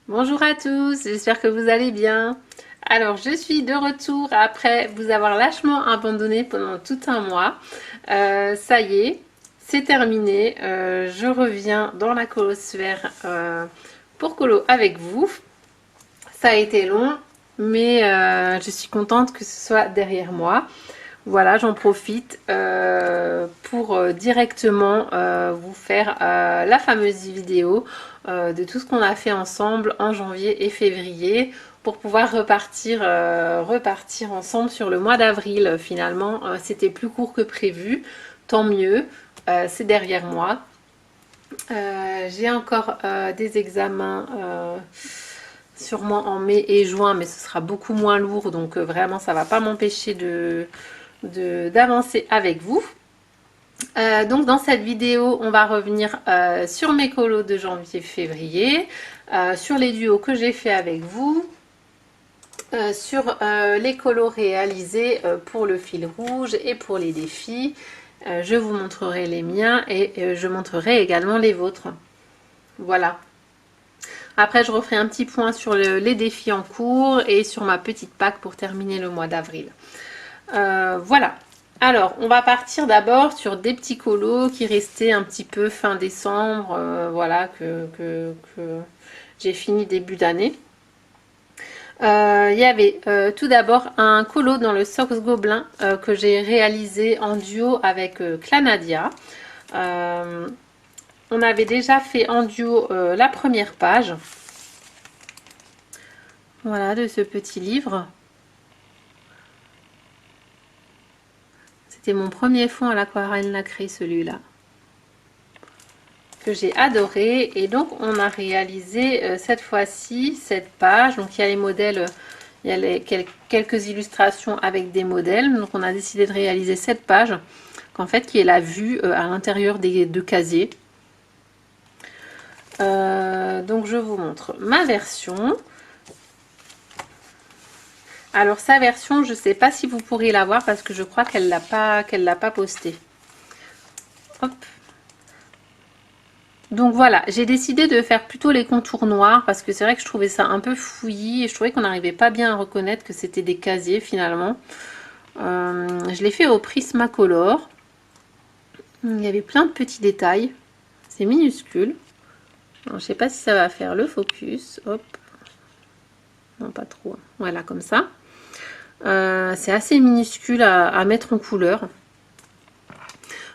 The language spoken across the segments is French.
Bonjour à tous, j'espère que vous allez bien. Alors, je suis de retour après vous avoir lâchement abandonné pendant tout un mois. Ça y est, c'est terminé. Je reviens dans la colosphère pour colo avec vous. Ça a été long, mais je suis contente que ce soit derrière moi. Voilà, j'en profite pour directement vous faire la fameuse vidéo de tout ce qu'on a fait ensemble en janvier et février pour pouvoir repartir ensemble sur le mois d'avril. Finalement, c'était plus court que prévu, tant mieux, c'est derrière moi. J'ai encore des examens sûrement en mai et juin, mais ce sera beaucoup moins lourd, donc vraiment ça va pas m'empêcher d'avancer avec vous. Donc dans cette vidéo, on va revenir sur mes colos de janvier-février, sur les duos que j'ai fait avec vous, sur les colos réalisés pour le fil rouge et pour les défis. Je vous montrerai les miens et je montrerai également les vôtres. Voilà. Après, je referai un petit point sur les défis en cours et sur ma petite Pâques pour terminer le mois d'avril. Voilà. Alors, on va partir d'abord sur des petits colos qui restaient un petit peu fin décembre, voilà, que j'ai fini début d'année. Il y avait tout d'abord un colo dans le Socks Gobelin que j'ai réalisé en duo avec Clanadia. On avait déjà fait en duo la première page. Voilà, de ce petit livre. C'était mon premier fond à l'aquarelle nacré, celui-là, que j'ai adoré. Et donc, on a réalisé cette fois-ci cette page. Donc, il y a les modèles, il y a quelques illustrations avec des modèles. Donc, on a décidé de réaliser cette page, qu'en fait, qui est la vue à l'intérieur des deux casiers. Donc, je vous montre ma version. Alors sa version, je ne sais pas si vous pourrez la voir parce que je crois qu'elle l'a pas postée. Hop. Donc voilà, j'ai décidé de faire plutôt les contours noirs parce que c'est vrai que je trouvais ça un peu fouillis et je trouvais qu'on n'arrivait pas bien à reconnaître que c'était des casiers finalement. Je l'ai fait au Prismacolor. Il y avait plein de petits détails. C'est minuscule. Alors, je ne sais pas si ça va faire le focus. Hop. Non, pas trop. Voilà, comme ça. C'est assez minuscule à mettre en couleur.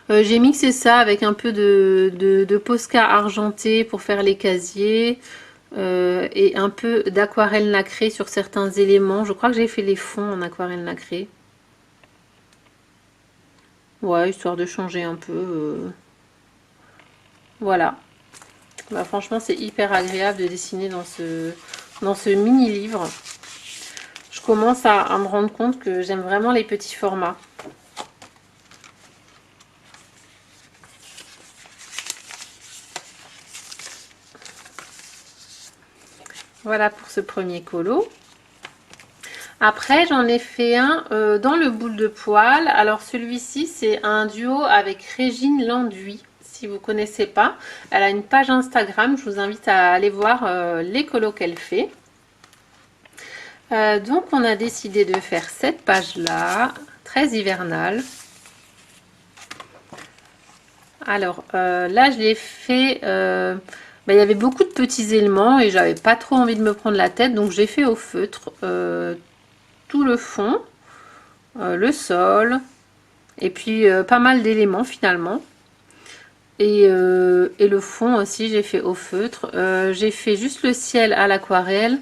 J'ai mixé ça avec un peu de Posca argenté pour faire les casiers et un peu d'aquarelle nacrée sur certains éléments. Je crois que j'ai fait les fonds en aquarelle nacrée. Ouais, histoire de changer un peu. Voilà. Bah, franchement, c'est hyper agréable de dessiner dans ce mini-livre. Je commence à me rendre compte que j'aime vraiment les petits formats. Voilà pour ce premier colo. Après, j'en ai fait un dans le boule de poil. Alors celui-ci, c'est un duo avec Régine Landuit. Si vous ne connaissez pas, elle a une page Instagram. Je vous invite à aller voir les colos qu'elle fait. Donc, on a décidé de faire cette page-là, très hivernale. Alors, là, je l'ai fait... il y avait beaucoup de petits éléments et j'avais pas trop envie de me prendre la tête. Donc, j'ai fait au feutre tout le fond, le sol, et puis pas mal d'éléments finalement. Et le fond aussi, j'ai fait au feutre. J'ai fait juste le ciel à l'aquarelle.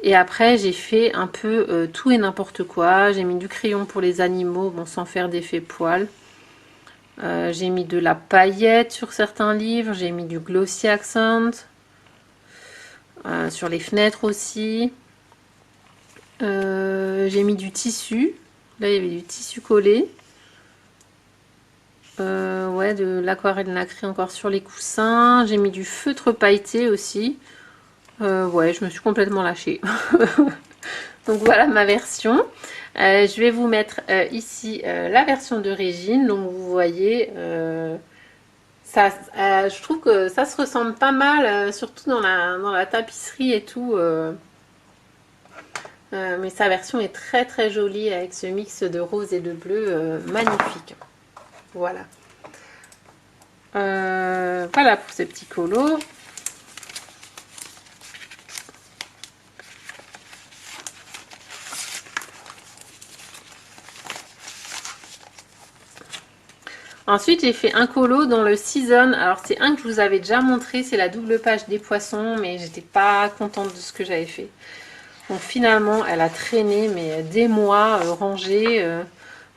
Et après, j'ai fait un peu tout et n'importe quoi. J'ai mis du crayon pour les animaux, bon, sans faire d'effet poil. J'ai mis de la paillette sur certains livres. J'ai mis du glossy accent. Sur les fenêtres aussi. J'ai mis du tissu. Là, il y avait du tissu collé. Ouais, de l'aquarelle nacrée encore sur les coussins. J'ai mis du feutre pailleté aussi. Ouais, je me suis complètement lâchée. Donc voilà ma version. Je vais vous mettre ici la version de Régine. Donc vous voyez, Je trouve que ça se ressemble pas mal, surtout dans la tapisserie et tout. Mais sa version est très très jolie avec ce mix de rose et de bleu magnifique. Voilà. Voilà pour ce petit colo. Ensuite, j'ai fait un colo dans le Season. Alors, c'est un que je vous avais déjà montré, c'est la double page des poissons, mais j'étais pas contente de ce que j'avais fait. Donc, finalement, elle a traîné, mais des mois rangée.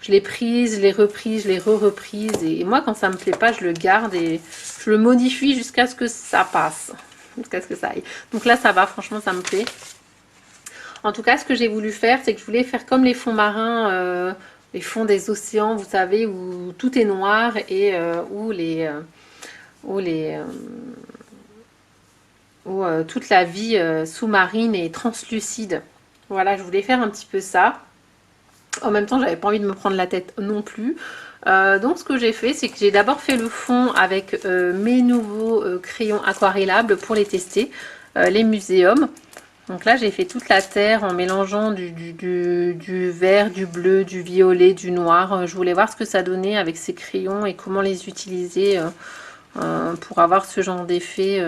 Je l'ai prise, je l'ai reprise, je l'ai re-reprise. Et moi, quand ça me plaît pas, je le garde et je le modifie jusqu'à ce que ça passe. Jusqu'à ce que ça aille. Donc là, ça va, franchement, ça me plaît. En tout cas, ce que j'ai voulu faire, c'est que je voulais faire comme les fonds marins, les fonds des océans, vous savez, où tout est noir et où toute la vie sous-marine est translucide. Voilà, je voulais faire un petit peu ça. En même temps, j'avais pas envie de me prendre la tête non plus. Donc ce que j'ai fait, c'est que j'ai d'abord fait le fond avec mes nouveaux crayons aquarellables pour les tester, les muséums. Donc là, j'ai fait toute la terre en mélangeant du vert, du bleu, du violet, du noir. Je voulais voir ce que ça donnait avec ces crayons et comment les utiliser pour avoir ce genre d'effet.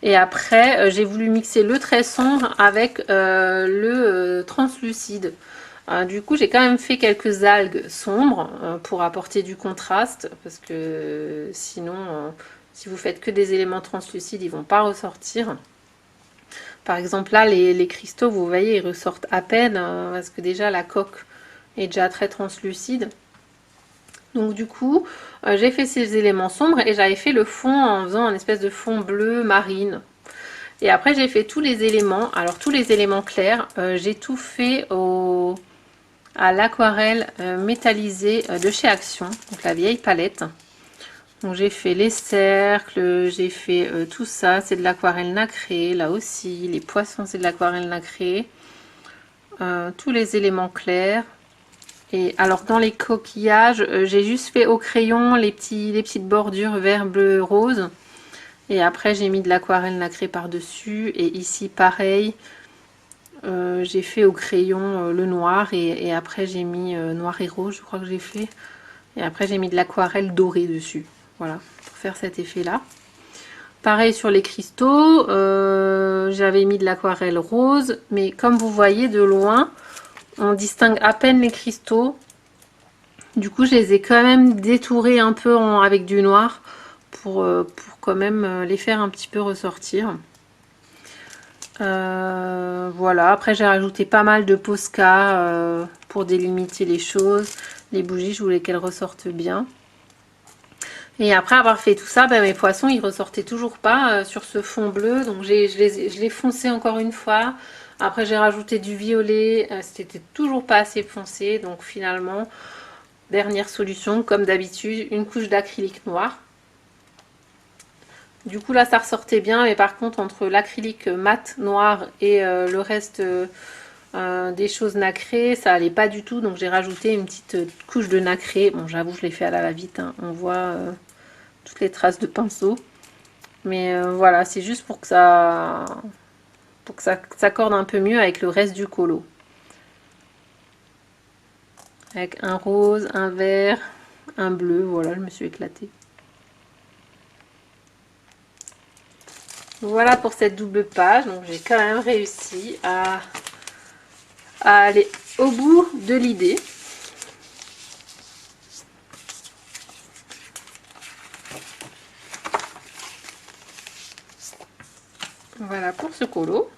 Et après, j'ai voulu mixer le très sombre avec le translucide. Du coup, j'ai quand même fait quelques algues sombres pour apporter du contraste, parce que sinon, si vous faites que des éléments translucides, ils vont pas ressortir. Par exemple, là, les cristaux, vous voyez, ils ressortent à peine, parce que déjà, la coque est déjà très translucide. Donc du coup, j'ai fait ces éléments sombres et j'avais fait le fond en faisant un espèce de fond bleu marine. Et après, j'ai fait tous les éléments. Alors, tous les éléments clairs, j'ai tout fait à l'aquarelle métallisée de chez Action, donc la vieille palette. Donc j'ai fait les cercles, j'ai fait tout ça, c'est de l'aquarelle nacrée, là aussi, les poissons c'est de l'aquarelle nacrée, tous les éléments clairs. Et alors dans les coquillages, j'ai juste fait au crayon les petites bordures vert, bleu, rose. Et après j'ai mis de l'aquarelle nacrée par-dessus, et ici pareil. J'ai fait au crayon le noir et après j'ai mis noir et rose, je crois que j'ai fait. Et après j'ai mis de l'aquarelle dorée dessus. Voilà, pour faire cet effet là. Pareil sur les cristaux, j'avais mis de l'aquarelle rose, mais comme vous voyez de loin, on distingue à peine les cristaux. Du coup je les ai quand même détourés un peu avec du noir pour quand même les faire un petit peu ressortir. Voilà, après j'ai rajouté pas mal de Posca pour délimiter les choses. Les bougies, je voulais qu'elles ressortent bien. Et après avoir fait tout ça, ben, mes poissons ils ressortaient toujours pas sur ce fond bleu. Donc je l'ai foncé encore une fois. Après j'ai rajouté du violet, c'était toujours pas assez foncé. Donc finalement, dernière solution, comme d'habitude, une couche d'acrylique noir. Du coup là ça ressortait bien, mais par contre entre l'acrylique mat noir et le reste des choses nacrées, ça allait pas du tout. Donc j'ai rajouté une petite couche de nacré. Bon, j'avoue je l'ai fait à la va-vite, hein. On voit toutes les traces de pinceau. Mais voilà, c'est juste pour que ça s'accorde un peu mieux avec le reste du colo. Avec un rose, un vert, un bleu, voilà, je me suis éclatée. Voilà pour cette double page. Donc j'ai quand même réussi à aller au bout de l'idée. Voilà pour ce colo.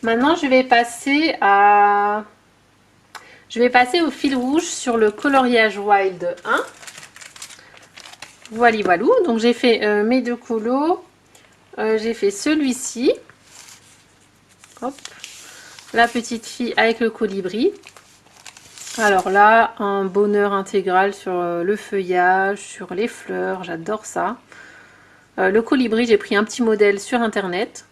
Maintenant je vais passer au fil rouge sur le coloriage Wild 1. Voilà, voilà. Donc j'ai fait mes deux colos. J'ai fait celui-ci. Hop. La petite fille avec le colibri. Alors là, un bonheur intégral sur le feuillage, sur les fleurs. J'adore ça. Le colibri, j'ai pris un petit modèle sur internet.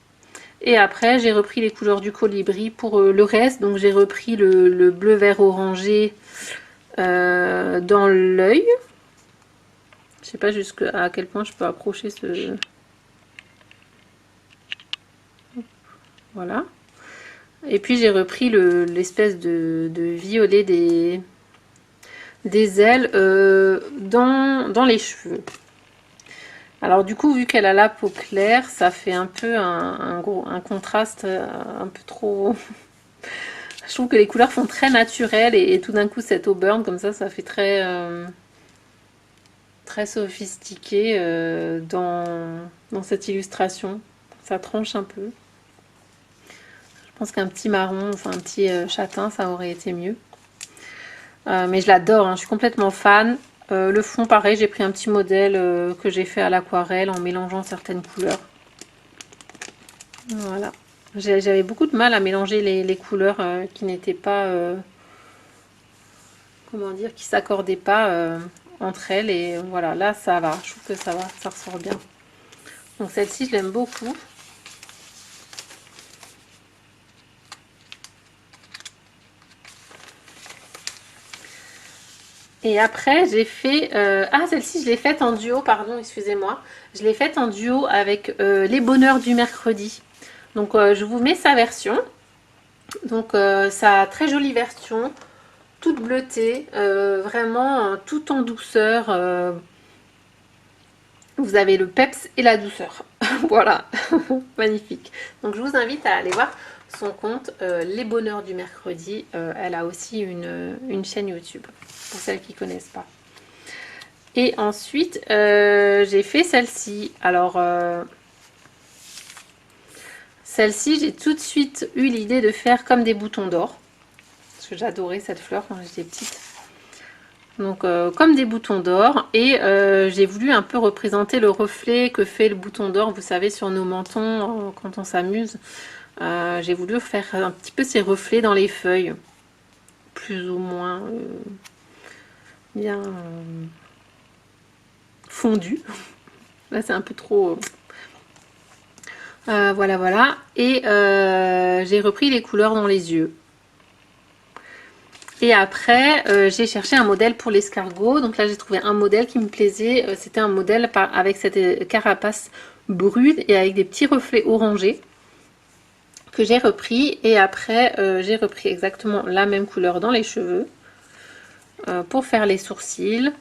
Et après, j'ai repris les couleurs du colibri pour le reste. Donc j'ai repris le bleu vert orangé dans l'œil. Je sais pas jusqu'à quel point je peux approcher ce... Voilà. Et puis j'ai repris l'espèce de violet des ailes dans les cheveux. Alors du coup, vu qu'elle a la peau claire, ça fait un peu un contraste un peu trop... Je trouve que les couleurs font très naturelles et tout d'un coup cette auburn comme ça fait très sophistiqué dans cette illustration. Ça tranche un peu. Je pense qu'un petit marron, enfin un petit châtain, ça aurait été mieux. Mais je l'adore, hein, je suis complètement fan. Le fond, pareil, j'ai pris un petit modèle que j'ai fait à l'aquarelle en mélangeant certaines couleurs. Voilà. J'avais beaucoup de mal à mélanger les couleurs qui n'étaient pas... comment dire, qui s'accordaient pas entre elles. Et voilà, là, ça va. Je trouve que ça va, ça ressort bien. Donc celle-ci, je l'aime beaucoup. Et après, j'ai fait... ah, celle-ci, je l'ai faite en duo, pardon, excusez-moi. Je l'ai faite en duo avec Les Bonheurs du Mercredi. Donc, je vous mets sa version. Donc, sa très jolie version, toute bleutée, vraiment tout en douceur. Vous avez le peps et la douceur. Voilà, magnifique. Donc, je vous invite à aller voir son compte Les Bonheurs du Mercredi. Elle a aussi une chaîne YouTube, pour celles qui ne connaissent pas. Et ensuite, j'ai fait celle-ci. Alors, celle-ci, j'ai tout de suite eu l'idée de faire comme des boutons d'or. Parce que j'adorais cette fleur quand j'étais petite. Donc, comme des boutons d'or. Et j'ai voulu un peu représenter le reflet que fait le bouton d'or, vous savez, sur nos mentons, quand on s'amuse. J'ai voulu faire un petit peu ces reflets dans les feuilles. Plus ou moins bien fondu. Là, c'est un peu trop... voilà, voilà. Et j'ai repris les couleurs dans les yeux. Et après, j'ai cherché un modèle pour l'escargot. Donc là, j'ai trouvé un modèle qui me plaisait. C'était un modèle avec cette carapace brune et avec des petits reflets orangés que j'ai repris. Et après, j'ai repris exactement la même couleur dans les cheveux pour faire les sourcils.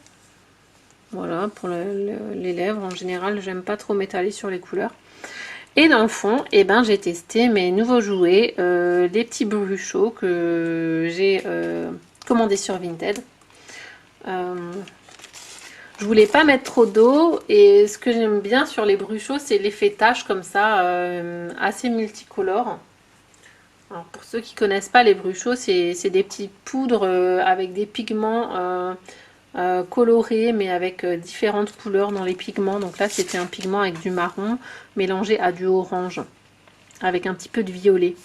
Voilà, pour les lèvres. En général, j'aime pas trop m'étaler sur les couleurs. Et dans le fond, eh ben, j'ai testé mes nouveaux jouets, les petits bruchots que j'ai commandés sur Vinted. Je voulais pas mettre trop d'eau et ce que j'aime bien sur les bruchots, c'est l'effet tache comme ça, assez multicolore. Alors pour ceux qui connaissent pas les bruchots, c'est des petites poudres avec des pigments coloré mais avec différentes couleurs dans les pigments. Donc là c'était un pigment avec du marron mélangé à du orange avec un petit peu de violet.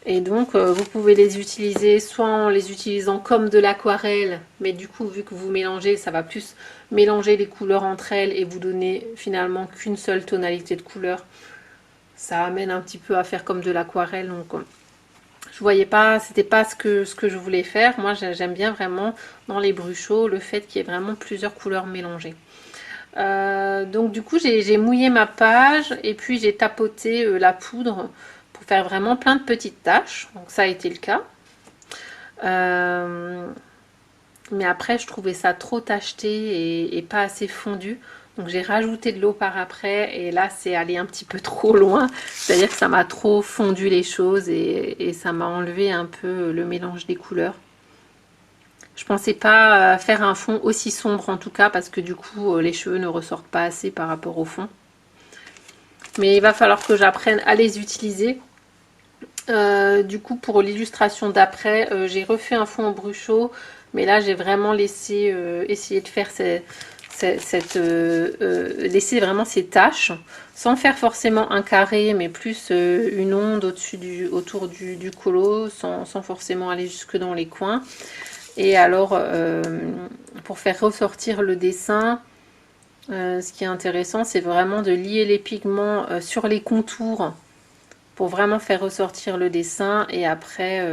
Et donc vous pouvez les utiliser soit en les utilisant comme de l'aquarelle, mais du coup vu que vous mélangez, ça va plus mélanger les couleurs entre elles et vous donner finalement qu'une seule tonalité de couleur. Ça amène un petit peu à faire comme de l'aquarelle. Donc je voyais pas, c'était pas ce que je voulais faire. Moi j'aime bien vraiment dans les bruchots le fait qu'il y ait vraiment plusieurs couleurs mélangées. Donc du coup j'ai mouillé ma page et puis j'ai tapoté la poudre pour faire vraiment plein de petites taches. Donc ça a été le cas. Mais après je trouvais ça trop tacheté et pas assez fondu. Donc j'ai rajouté de l'eau par après et là c'est allé un petit peu trop loin. C'est-à-dire que ça m'a trop fondu les choses et ça m'a enlevé un peu le mélange des couleurs. Je pensais pas faire un fond aussi sombre en tout cas parce que du coup les cheveux ne ressortent pas assez par rapport au fond. Mais il va falloir que j'apprenne à les utiliser. Du coup pour l'illustration d'après, j'ai refait un fond en bruchot. Mais là j'ai vraiment laissé essayer de faire laisser vraiment ces taches sans faire forcément un carré mais plus une onde autour du colo sans forcément aller jusque dans les coins. Et alors pour faire ressortir le dessin, ce qui est intéressant c'est vraiment de lier les pigments sur les contours pour vraiment faire ressortir le dessin et après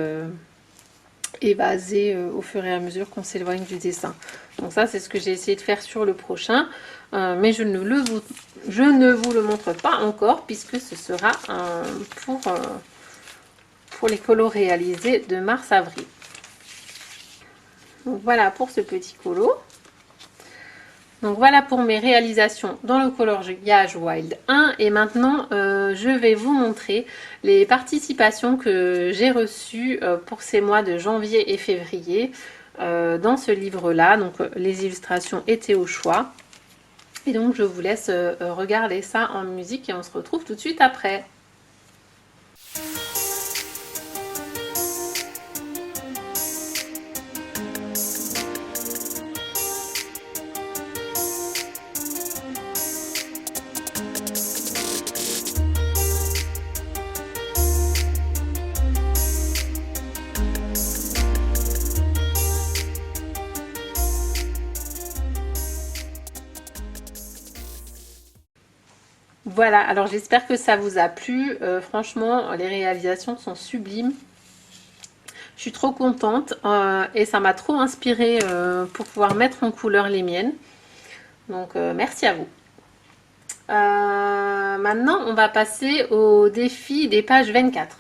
évaser au fur et à mesure qu'on s'éloigne du dessin. Donc ça, c'est ce que j'ai essayé de faire sur le prochain, mais je ne vous le montre pas encore puisque ce sera pour les colos réalisés de mars-avril. Donc voilà pour ce petit colo. Donc voilà pour mes réalisations dans le coloriage Wild 1 et maintenant je vais vous montrer les participations que j'ai reçues pour ces mois de janvier et février dans ce livre là. Donc les illustrations étaient au choix et donc je vous laisse regarder ça en musique et on se retrouve tout de suite après. Voilà, alors j'espère que ça vous a plu. Franchement, les réalisations sont sublimes. Je suis trop contente et ça m'a trop inspirée pour pouvoir mettre en couleur les miennes. Donc merci à vous. Maintenant, on va passer au défi des pages 24.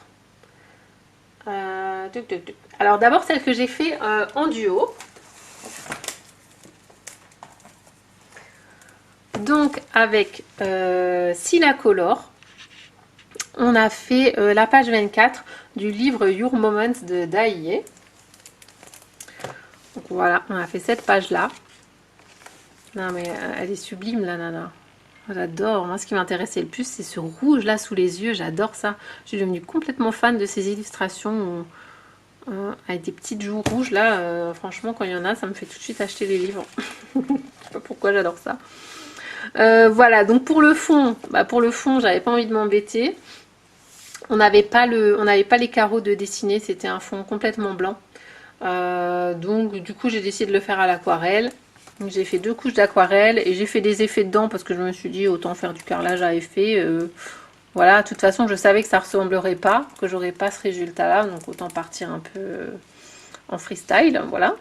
Alors d'abord, celle que j'ai fait en duo. Donc avec Silacolor, on a fait la page 24 du livre Your Moments de Daiye. Donc voilà, on a fait cette page là. Non mais elle est sublime la nana. J'adore. Moi ce qui m'intéressait le plus c'est ce rouge là sous les yeux. J'adore ça. Je suis devenue complètement fan de ces illustrations avec des petites joues rouges là. Franchement quand il y en a ça me fait tout de suite acheter les livres. Je sais pas pourquoi j'adore ça. Voilà, donc pour le fond, j'avais pas envie de m'embêter. On n'avait pas les carreaux de dessiner, c'était un fond complètement blanc. Donc du coup j'ai décidé de le faire à l'aquarelle. J'ai fait 2 couches d'aquarelle et j'ai fait des effets dedans parce que je me suis dit autant faire du carrelage à effet. Voilà, de toute façon je savais que ça ressemblerait pas, que j'aurais pas ce résultat là, donc autant partir un peu en freestyle, voilà.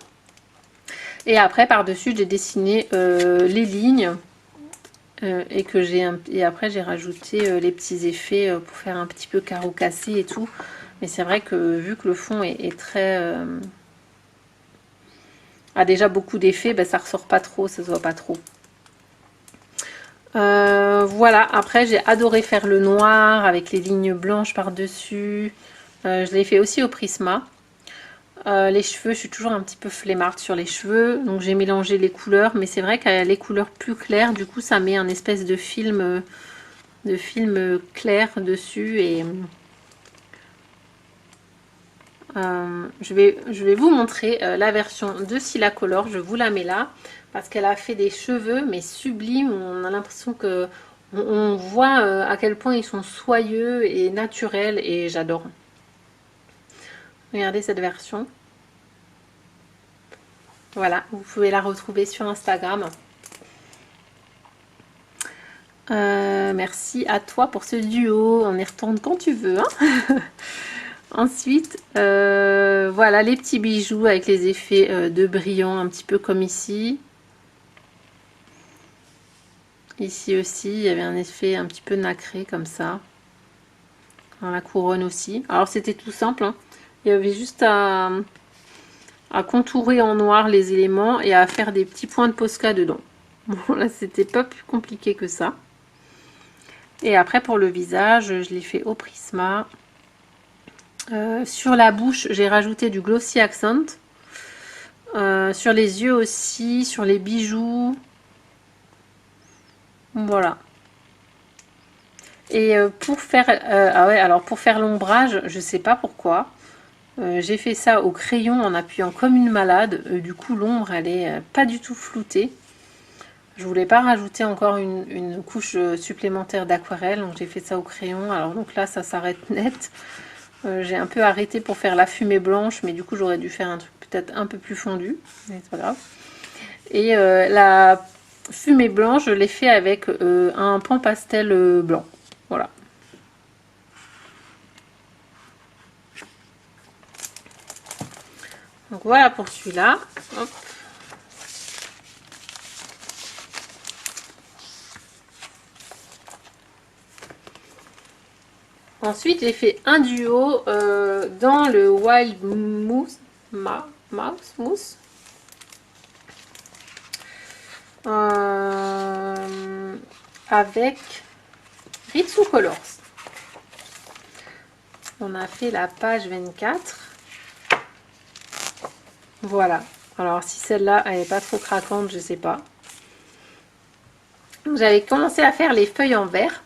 Et après par dessus j'ai dessiné les lignes. Et après j'ai rajouté les petits effets pour faire un petit peu carreau cassé et tout, mais c'est vrai que vu que le fond est très a déjà beaucoup d'effets, ben, ça ressort pas trop, ça se voit pas trop. Voilà, après j'ai adoré faire le noir avec les lignes blanches par dessus. Je l'ai fait aussi au Prisma. Les cheveux, je suis toujours un petit peu flemmarde sur les cheveux, donc j'ai mélangé les couleurs, mais c'est vrai qu'à les couleurs plus claires, du coup ça met un espèce de film clair dessus. Et je vais vous montrer la version de Silacolor, je vous la mets là, parce qu'elle a fait des cheveux mais sublimes, on a l'impression que on voit à quel point ils sont soyeux et naturels et j'adore. Regardez cette version. Voilà, vous pouvez la retrouver sur Instagram. Merci à toi pour ce duo. On y retourne quand tu veux. Hein. Ensuite, voilà les petits bijoux avec les effets de brillant, un petit peu comme ici. Ici aussi, il y avait un effet un petit peu nacré comme ça. Dans la couronne aussi. Alors c'était tout simple. Hein. Il y avait juste à contourer en noir les éléments et à faire des petits points de Posca dedans. Bon là c'était pas plus compliqué que ça. Et après pour le visage, je l'ai fait au Prisma. Sur la bouche, j'ai rajouté du Glossy Accent. Sur les yeux aussi, sur les bijoux. Voilà. Et pour faire pour faire l'ombrage, je sais pas pourquoi. J'ai fait ça au crayon en appuyant comme une malade. Du coup, l'ombre, elle est pas du tout floutée. Je voulais pas rajouter encore une couche supplémentaire d'aquarelle, donc j'ai fait ça au crayon. Alors donc là, ça s'arrête net. J'ai un peu arrêté pour faire la fumée blanche, mais du coup, j'aurais dû faire un truc peut-être un peu plus fondu. Mais c'est pas grave. Et la fumée blanche, je l'ai fait avec un pan pastel blanc. Voilà. Donc voilà pour celui-là. Hop. Ensuite, j'ai fait un duo dans le Wild Mousse, Mousse, avec Ritsu Colors. On a fait la page 24. Voilà. Alors, si celle-là, elle n'est pas trop craquante, je sais pas. J'avais commencé à faire les feuilles en vert.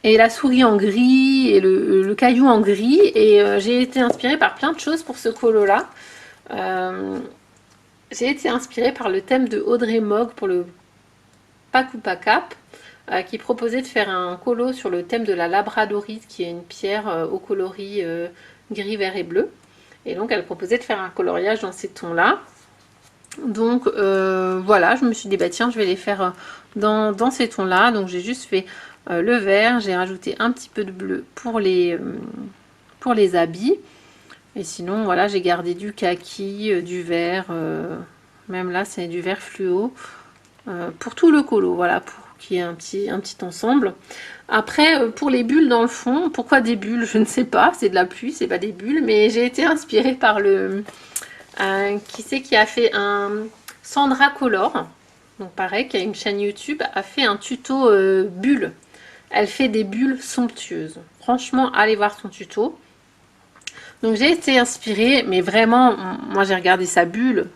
Et la souris en gris et le caillou en gris. Et j'ai été inspirée par plein de choses pour ce colo-là. J'ai été inspirée par le thème de Audrey Mogg pour le Pakupakap, qui proposait de faire un colo sur le thème de la labradorite, qui est une pierre au coloris gris, vert et bleu. Et donc elle proposait de faire un coloriage dans ces tons-là. Donc voilà, je me suis dit bah tiens, je vais les faire dans ces tons-là. Donc j'ai juste fait le vert, j'ai rajouté un petit peu de bleu pour les habits. Et sinon voilà, j'ai gardé du kaki, du vert, même là c'est du vert fluo pour tout le colo, voilà, pour qu'il y ait un petit ensemble. Après, pour les bulles dans le fond, pourquoi des bulles? Je ne sais pas, c'est de la pluie, c'est pas des bulles, mais j'ai été inspirée par le... qui c'est qui a fait un... Sandra Color, donc pareil, qui a une chaîne YouTube, a fait un tuto bulles. Elle fait des bulles somptueuses. Franchement, allez voir son tuto. Donc j'ai été inspirée, mais vraiment, moi j'ai regardé sa bulle.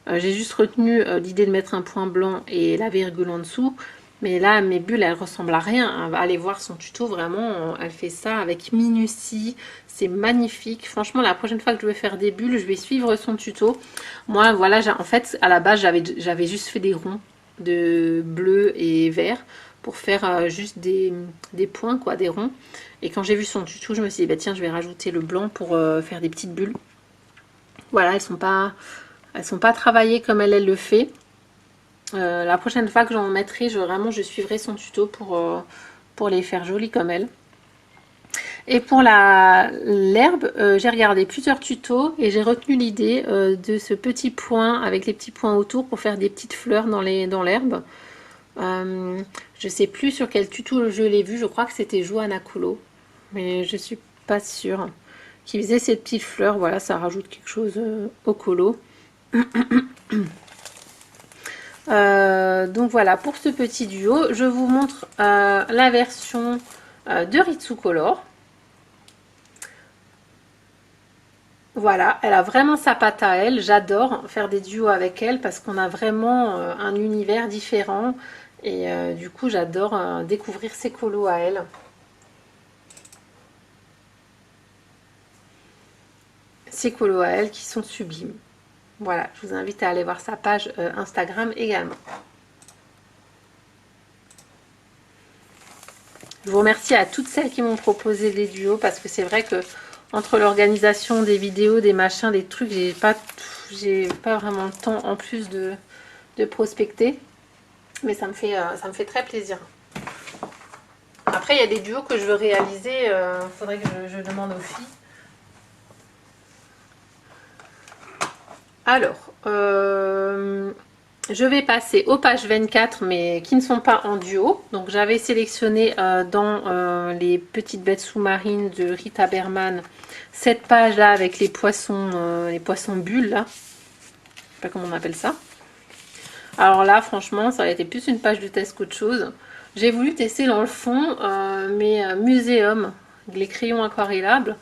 J'ai juste retenu l'idée de mettre un point blanc et la virgule en dessous. Mais là, mes bulles, elles ressemblent à rien. Allez voir son tuto, vraiment, elle fait ça avec minutie. C'est magnifique. Franchement, la prochaine fois que je vais faire des bulles, je vais suivre son tuto. Moi, voilà, en fait, à la base, j'avais juste fait des ronds de bleu et vert pour faire juste des points, quoi, des ronds. Et quand j'ai vu son tuto, je me suis dit, bah, tiens, je vais rajouter le blanc pour faire des petites bulles. Voilà, elles sont pas travaillées comme elle le fait. La prochaine fois que j'en mettrai, je suivrai son tuto pour les faire jolies comme elle. Et pour l'herbe, j'ai regardé plusieurs tutos et j'ai retenu l'idée de ce petit point avec les petits points autour pour faire des petites fleurs dans l'herbe. Je sais plus sur quel tuto je l'ai vu, je crois que c'était Johanna Colo, mais je suis pas sûre. Qui faisait ces petites fleurs, voilà, ça rajoute quelque chose au colo. Donc voilà, pour ce petit duo, je vous montre la version de Ritsu Color. Voilà, elle a vraiment sa patte à elle. J'adore faire des duos avec elle parce qu'on a vraiment un univers différent. Et du coup, j'adore découvrir ses colos à elle. Ses colos à elle qui sont sublimes. Voilà, je vous invite à aller voir sa page Instagram également. Je vous remercie à toutes celles qui m'ont proposé des duos parce que c'est vrai que entre l'organisation des vidéos, des machins, des trucs, j'ai pas vraiment le temps en plus de prospecter. Mais ça me fait très plaisir. Après, il y a des duos que je veux réaliser. Il faudrait que je demande aux filles. Alors, je vais passer aux pages 24, mais qui ne sont pas en duo. Donc, j'avais sélectionné dans les petites bêtes sous-marines de Rita Berman cette page-là avec les poissons bulles, là. Je sais pas comment on appelle ça. Alors là, franchement, ça a été plus une page de test qu'autre chose. J'ai voulu tester dans le fond mes muséums, les crayons aquarellables.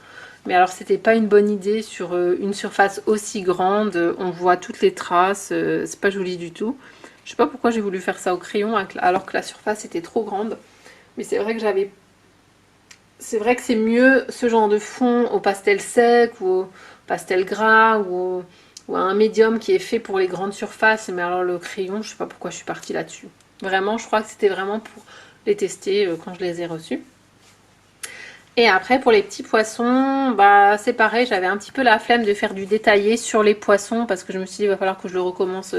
Mais alors, c'était pas une bonne idée sur une surface aussi grande. On voit toutes les traces, c'est pas joli du tout. Je sais pas pourquoi j'ai voulu faire ça au crayon alors que la surface était trop grande. Mais c'est vrai que c'est mieux ce genre de fond au pastel sec ou au pastel gras ou à un médium qui est fait pour les grandes surfaces. Mais alors le crayon, je sais pas pourquoi je suis partie là-dessus. Vraiment, je crois que c'était vraiment pour les tester quand je les ai reçus. Et après pour les petits poissons, bah c'est pareil, j'avais un petit peu la flemme de faire du détaillé sur les poissons parce que je me suis dit il va falloir que je le recommence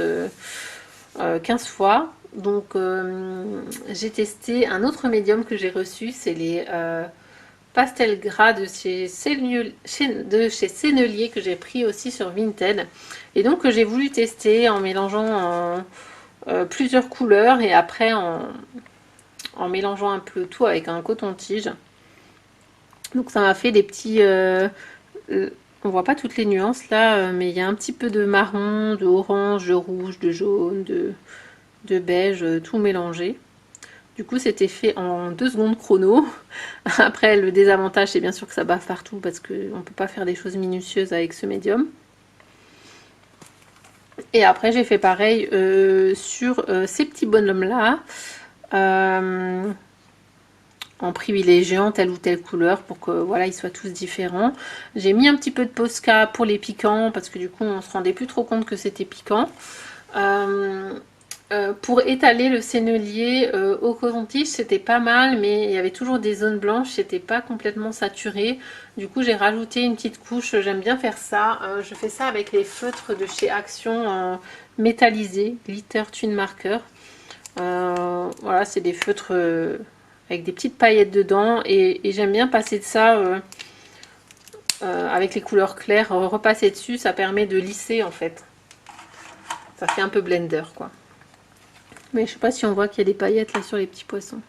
15 fois. Donc j'ai testé un autre médium que j'ai reçu, c'est les pastel gras de chez Sennelier que j'ai pris aussi sur Vinted. Et donc que j'ai voulu tester en mélangeant plusieurs couleurs et après en mélangeant un peu tout avec un coton-tige. Donc ça m'a fait des petits... on voit pas toutes les nuances là, mais il y a un petit peu de marron, de orange, de rouge, de jaune, de beige, tout mélangé. Du coup, c'était fait en 2 secondes chrono. Après, le désavantage, c'est bien sûr que ça bave partout parce qu'on ne peut pas faire des choses minutieuses avec ce médium. Et après, j'ai fait pareil sur ces petits bonhommes-là, en privilégiant telle ou telle couleur pour que voilà, ils soient tous différents. J'ai mis un petit peu de Posca pour les piquants parce que du coup, on se rendait plus trop compte que c'était piquant. Pour étaler le sennelier au coton-tige, c'était pas mal, mais il y avait toujours des zones blanches, c'était pas complètement saturé. Du coup, j'ai rajouté une petite couche, j'aime bien faire ça. Je fais ça avec les feutres de chez Action métallisés, Glitter Twin Marker. Voilà, c'est des feutres avec des petites paillettes dedans, et j'aime bien passer de ça avec les couleurs claires, repasser dessus, ça permet de lisser en fait. Ça fait un peu blender quoi. Mais je sais pas si on voit qu'il y a des paillettes là sur les petits poissons.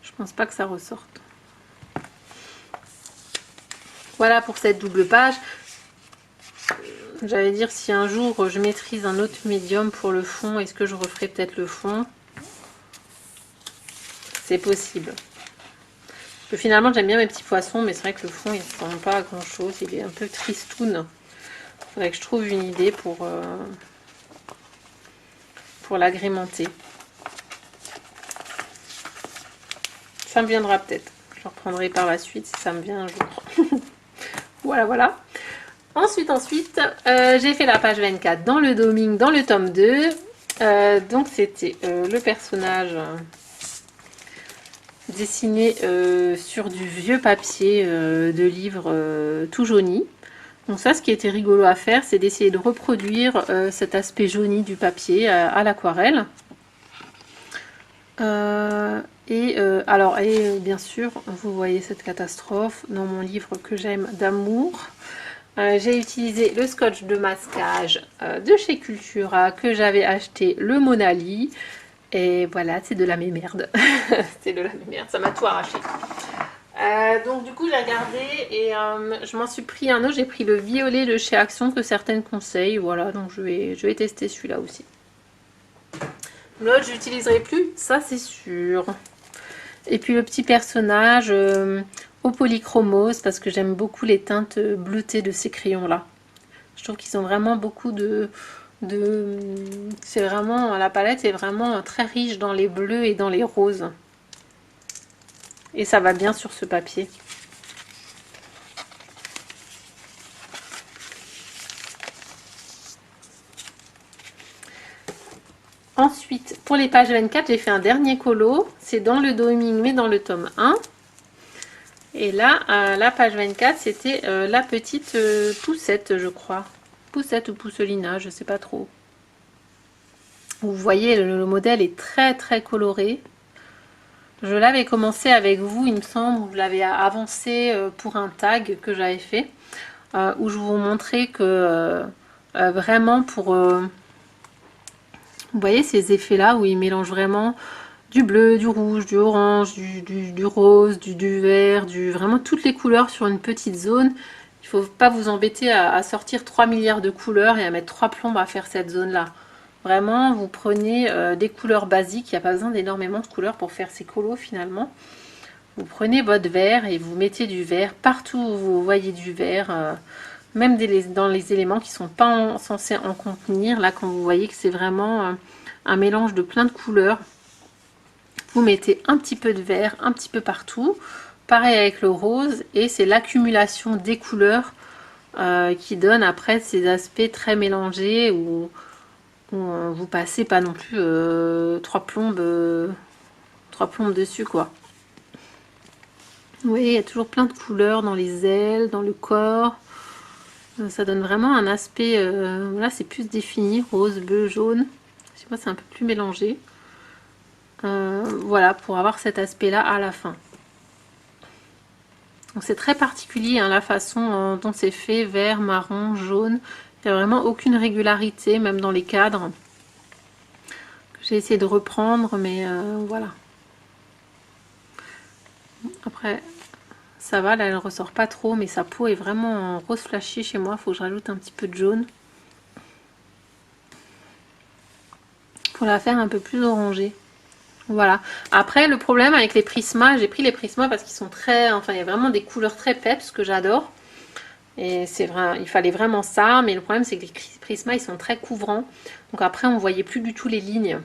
Je pense pas que ça ressorte. Voilà pour cette double page. J'allais dire si un jour je maîtrise un autre médium pour le fond, est-ce que je referai peut-être le fond? C'est possible. Parce que finalement j'aime bien mes petits poissons, mais c'est vrai que le fond il ne ressemble pas à grand chose. Il est un peu tristoun. Il faudrait que je trouve une idée pour l'agrémenter. Ça me viendra peut-être. Je le reprendrai par la suite si ça me vient un jour. Voilà, voilà. Ensuite, j'ai fait la page 24 dans le doming, dans le tome 2. Donc, c'était le personnage dessiné sur du vieux papier de livre tout jauni. Donc ça, ce qui était rigolo à faire, c'est d'essayer de reproduire cet aspect jauni du papier à l'aquarelle. Et bien sûr, vous voyez cette catastrophe dans mon livre que j'aime d'amour. J'ai utilisé le scotch de masquage de chez Cultura que j'avais acheté, le Monali. Et voilà, c'est de la mémerde. C'est de la mémerde, ça m'a tout arraché. Donc du coup j'ai regardé et je m'en suis pris un autre. J'ai pris le violet de chez Action que certaines conseillent. Voilà, donc je vais tester celui-là aussi. L'autre je n'utiliserai plus, ça c'est sûr. Et puis le petit personnage au polychromose parce que j'aime beaucoup les teintes bleutées de ces crayons là. Je trouve qu'ils ont vraiment beaucoup c'est vraiment, la palette est vraiment très riche dans les bleus et dans les roses. Et ça va bien sur ce papier. Ensuite, pour les pages 24, j'ai fait un dernier colo. C'est dans le doming, mais dans le tome 1. Et là, la page 24, c'était la petite poussette, je crois. Poussette ou pousselina, je sais pas trop. Vous voyez, le modèle est très très coloré. Je l'avais commencé avec vous, il me semble, je l'avais avancé pour un tag que j'avais fait, où je vous montrais que vraiment pour... vous voyez ces effets-là où il mélange vraiment du bleu, du rouge, du orange, du rose, du vert, vraiment toutes les couleurs sur une petite zone. Il ne faut pas vous embêter à sortir 3 milliards de couleurs et à mettre 3 plombes à faire cette zone-là. Vraiment, vous prenez des couleurs basiques, il n'y a pas besoin d'énormément de couleurs pour faire ces colos finalement. Vous prenez votre vert et vous mettez du vert partout où vous voyez du vert, même dans les éléments qui ne sont pas censés en contenir. Là, quand vous voyez que c'est vraiment un mélange de plein de couleurs, vous mettez un petit peu de vert, un petit peu partout. Pareil avec le rose, et c'est l'accumulation des couleurs qui donne après ces aspects très mélangés où vous passez pas non plus 3 plombes dessus quoi. Vous voyez, il y a toujours plein de couleurs dans les ailes, dans le corps. Ça donne vraiment un aspect, là c'est plus défini, rose, bleu, jaune. Je sais pas, c'est un peu plus mélangé. Voilà, pour avoir cet aspect là à la fin. Donc c'est très particulier hein, la façon dont c'est fait, vert, marron, jaune. Il n'y a vraiment aucune régularité, même dans les cadres. J'ai essayé de reprendre, mais voilà. Après, ça va, là elle ressort pas trop, mais sa peau est vraiment en rose flashy chez moi. Il faut que je rajoute un petit peu de jaune. Pour la faire un peu plus orangée. Voilà. Après, le problème avec les Prisma, j'ai pris les Prisma parce qu'ils sont très... Enfin, il y a vraiment des couleurs très peps que j'adore. Et c'est vrai, il fallait vraiment ça. Mais le problème, c'est que les Prisma, ils sont très couvrants. Donc après, on voyait plus du tout les lignes.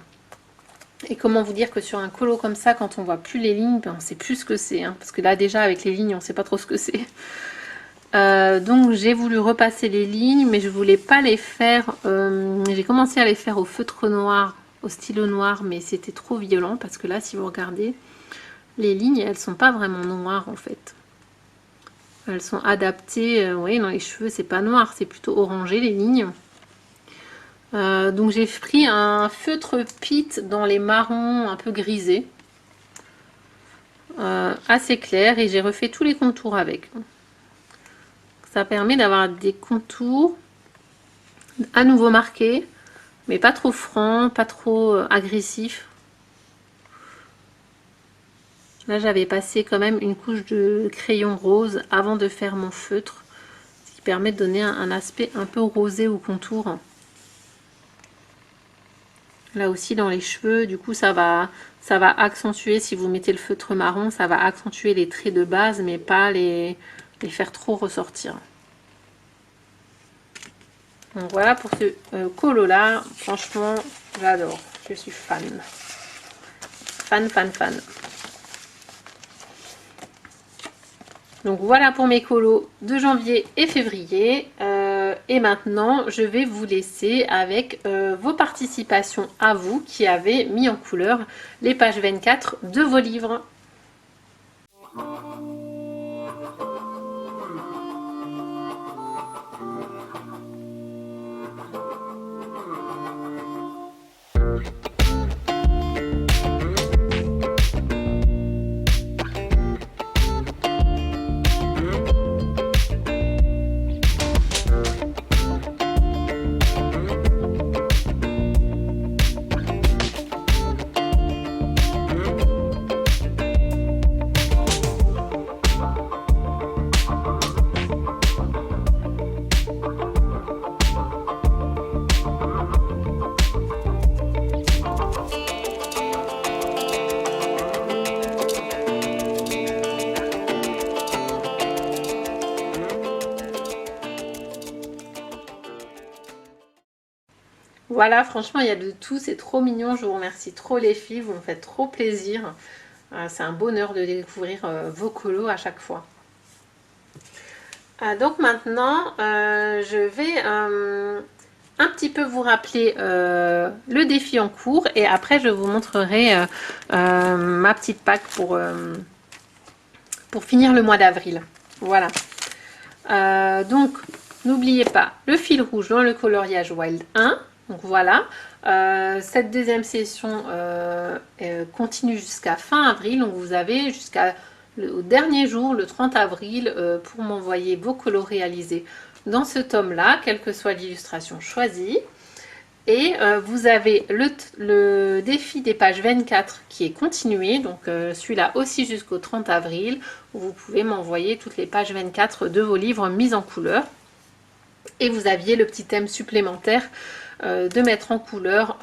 Et comment vous dire que sur un colo comme ça, quand on voit plus les lignes, ben, on sait plus ce que c'est. Hein, parce que là, déjà, avec les lignes, on sait pas trop ce que c'est. Donc j'ai voulu repasser les lignes, mais je voulais pas les faire... j'ai commencé à les faire au feutre noir, au stylo noir, mais c'était trop violent. Parce que là, si vous regardez, les lignes, elles sont pas vraiment noires, en fait. Elles sont adaptées, vous voyez, dans les cheveux, c'est pas noir, c'est plutôt orangé, les lignes. Donc j'ai pris un feutre Pitt dans les marrons un peu grisés, assez clair, et j'ai refait tous les contours avec. Ça permet d'avoir des contours à nouveau marqués, mais pas trop francs, pas trop agressifs. Là j'avais passé quand même une couche de crayon rose avant de faire mon feutre, ce qui permet de donner un aspect un peu rosé au contour. Là aussi dans les cheveux, du coup ça va accentuer, si vous mettez le feutre marron, ça va accentuer les traits de base, mais pas les faire trop ressortir. Donc voilà pour ce colo là, franchement j'adore, je suis fan. Fan, fan, fan. Donc voilà pour mes colos de janvier et février. Et maintenant, je vais vous laisser avec vos participations à vous qui avez mis en couleur les pages 24 de vos livres. Voilà, franchement, il y a de tout, c'est trop mignon. Je vous remercie trop les filles, vous me faites trop plaisir. C'est un bonheur de découvrir vos colos à chaque fois. Donc maintenant, je vais un petit peu vous rappeler le défi en cours et après je vous montrerai ma petite pack pour finir le mois d'avril. Voilà. Donc, n'oubliez pas le fil rouge dans le coloriage Wild 1. Donc voilà, cette deuxième session continue jusqu'à fin avril. Donc vous avez jusqu'au dernier jour, le 30 avril, pour m'envoyer vos colos réalisés dans ce tome-là, quelle que soit l'illustration choisie. Et vous avez le défi des pages 24 qui est continué, donc celui-là aussi jusqu'au 30 avril, où vous pouvez m'envoyer toutes les pages 24 de vos livres mis en couleur. Et vous aviez le petit thème supplémentaire de mettre en couleur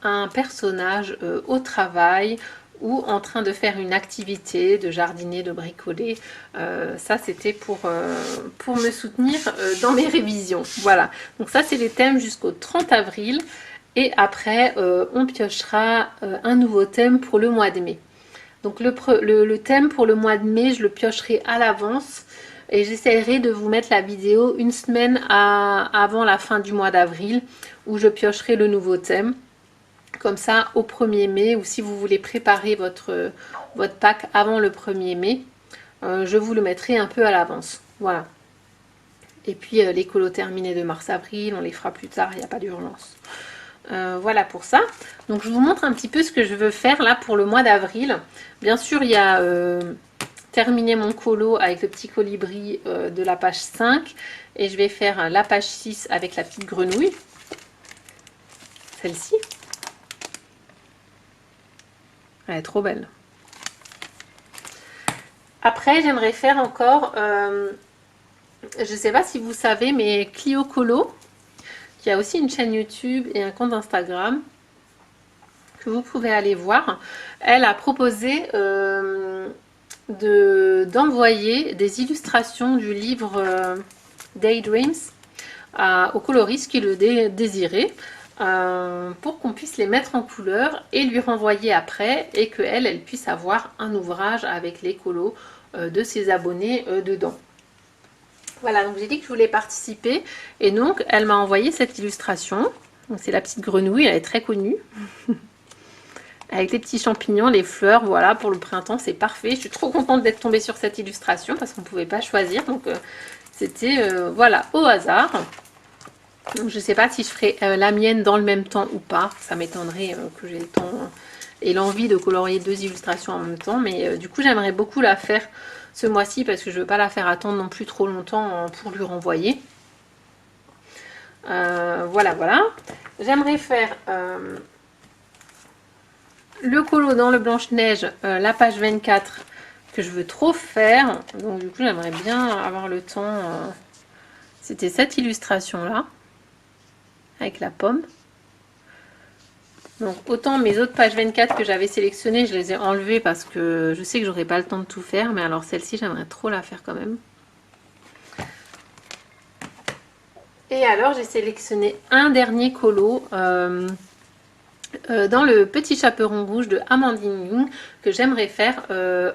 un personnage au travail ou en train de faire une activité, de jardiner, de bricoler. Ça, c'était pour me soutenir dans mes révisions. Voilà, donc ça, c'est les thèmes jusqu'au 30 avril. Et après, on piochera un nouveau thème pour le mois de mai. Donc le thème pour le mois de mai, je le piocherai à l'avance. Et j'essaierai de vous mettre la vidéo une semaine avant la fin du mois d'avril où je piocherai le nouveau thème. Comme ça, au 1er mai, ou si vous voulez préparer votre pack avant le 1er mai, je vous le mettrai un peu à l'avance. Voilà. Et puis les colos terminés de mars-avril, on les fera plus tard, il n'y a pas d'urgence. Voilà pour ça. Donc je vous montre un petit peu ce que je veux faire là pour le mois d'avril. Bien sûr, il y a... terminer mon colo avec le petit colibri de la page 5 et je vais faire la page 6 avec la petite grenouille, celle-ci. Elle est trop belle. Après, j'aimerais faire encore, je ne sais pas si vous savez, mais Clio Colo, qui a aussi une chaîne YouTube et un compte Instagram, que vous pouvez aller voir. Elle a proposé d'envoyer des illustrations du livre Daydreams aux coloristes qui le désiraient. Pour qu'on puisse les mettre en couleur et lui renvoyer après et qu'elle elle puisse avoir un ouvrage avec les colos de ses abonnés dedans. Voilà, donc j'ai dit que je voulais participer et donc elle m'a envoyé cette illustration. C'est la petite grenouille, elle est très connue. Avec les petits champignons, les fleurs, voilà, pour le printemps, c'est parfait. Je suis trop contente d'être tombée sur cette illustration parce qu'on ne pouvait pas choisir, donc c'était, voilà, au hasard. Donc, je ne sais pas si je ferai la mienne dans le même temps ou pas. Ça m'étonnerait que j'ai le temps et l'envie de colorier 2 illustrations en même temps. Mais du coup, j'aimerais beaucoup la faire ce mois-ci parce que je ne veux pas la faire attendre non plus trop longtemps pour lui renvoyer. Voilà, voilà. J'aimerais faire le colo dans le Blanche-Neige, la page 24 que je veux trop faire. Donc du coup, j'aimerais bien avoir le temps. C'était cette illustration-là. Avec la pomme. Donc autant mes autres pages 24 que j'avais sélectionnées, je les ai enlevées parce que je sais que j'aurai pas le temps de tout faire, mais alors celle-ci j'aimerais trop la faire quand même. Et alors j'ai sélectionné un dernier colo dans le petit chaperon rouge de Amandine Young que j'aimerais faire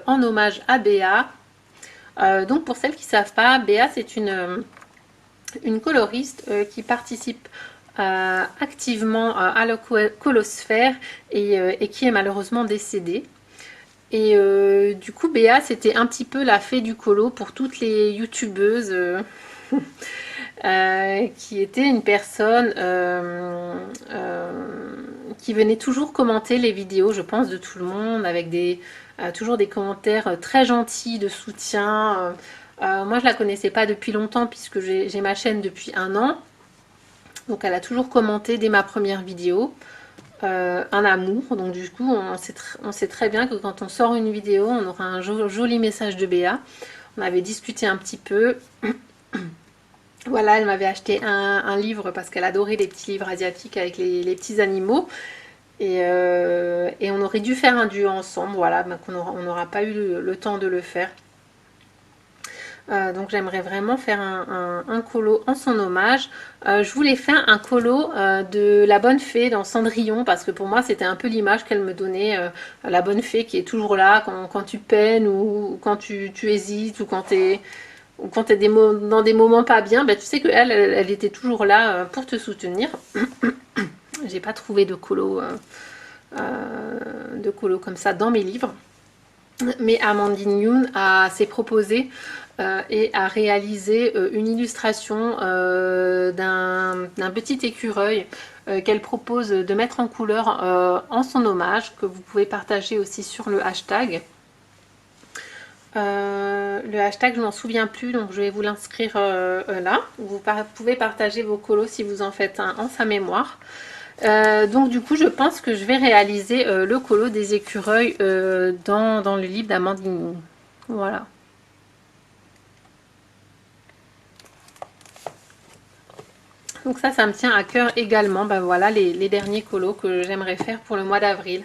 en hommage à Béa. Donc pour celles qui ne savent pas, Béa c'est une coloriste qui participe activement à la colosphère et qui est malheureusement décédée. Et du coup, Béa, c'était un petit peu la fée du colo pour toutes les youtubeuses qui était une personne qui venait toujours commenter les vidéos, je pense, de tout le monde, avec toujours des commentaires très gentils de soutien. Moi, je la connaissais pas depuis longtemps puisque j'ai ma chaîne depuis 1 an. Donc elle a toujours commenté dès ma première vidéo, un amour. Donc du coup on sait très bien que quand on sort une vidéo, on aura un joli message de Béa. On avait discuté un petit peu. Voilà, elle m'avait acheté un livre parce qu'elle adorait les petits livres asiatiques avec les petits animaux. Et on aurait dû faire un duo ensemble, voilà, mais on n'aura pas eu le temps de le faire. Donc j'aimerais vraiment faire un colo en son hommage. Je voulais faire un colo de la bonne fée dans Cendrillon parce que pour moi c'était un peu l'image qu'elle me donnait, la bonne fée qui est toujours là quand tu peines ou quand tu hésites ou quand tu es dans des moments pas bien, bah, tu sais qu'elle était toujours là pour te soutenir. J'ai pas trouvé de colo comme ça dans mes livres. Mais Amandine Young s'est proposée et a réalisé une illustration d'un petit écureuil qu'elle propose de mettre en couleur en son hommage, que vous pouvez partager aussi sur le hashtag. Le hashtag, je m'en souviens plus, donc je vais vous l'inscrire là. Vous pouvez partager vos colos si vous en faites un en sa mémoire. Donc du coup je pense que je vais réaliser le colo des écureuils dans le livre d'Amandine. Voilà. Donc ça me tient à cœur également. Ben voilà les derniers colos que j'aimerais faire pour le mois d'avril.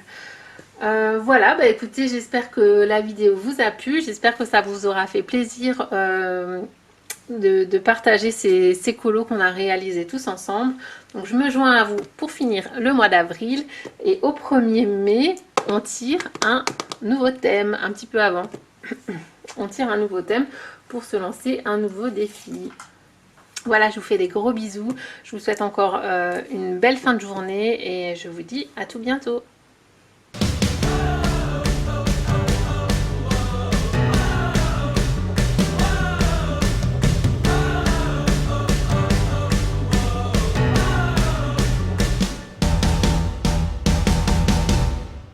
Voilà, bah écoutez, j'espère que la vidéo vous a plu. J'espère que ça vous aura fait plaisir de partager ces colos qu'on a réalisés tous ensemble. Donc je me joins à vous pour finir le mois d'avril. Et au 1er mai, on tire un nouveau thème, un petit peu avant. On tire un nouveau thème pour se lancer un nouveau défi. Voilà, je vous fais des gros bisous. Je vous souhaite encore une belle fin de journée et je vous dis à tout bientôt.